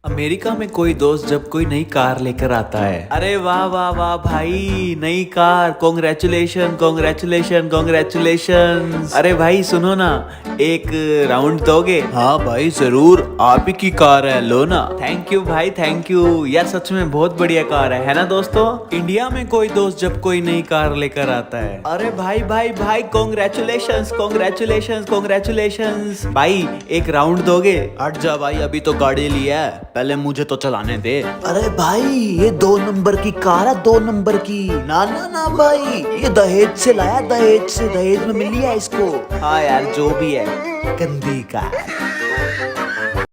America में कोई दोस्त जब कोई नई कार लेकर आता है, अरे वाह वाह वाह भाई, नई कार, कॉन्ग्रेचुलेशन कॉन्ग्रेचुलेशन कॉन्ग्रेचुलेशन। अरे भाई सुनो ना, एक राउंड दोगे? हाँ भाई जरूर, आप ही की कार है, लो ना। थैंक यू भाई थैंक यू, यार सच में बहुत बढ़िया कार है ना दोस्तों। इंडिया में कोई दोस्त जब कोई नई कार लेकर आता है, अरे भाई भाई भाई कॉन्ग्रेचुलेशन कॉन्ग्रेचुलेशन कॉन्ग्रेचुलेशन। भाई एक राउंड दोगे? हट जा भाई, अभी तो गाड़ी लिया है, पहले मुझे तो चलाने दे। अरे भाई ये 2 नंबर की कार है, 2 नंबर की। ना ना ना भाई, ये दहेज से लाया, दहेज में मिली है इसको। हाँ यार जो भी है, गंदी कार।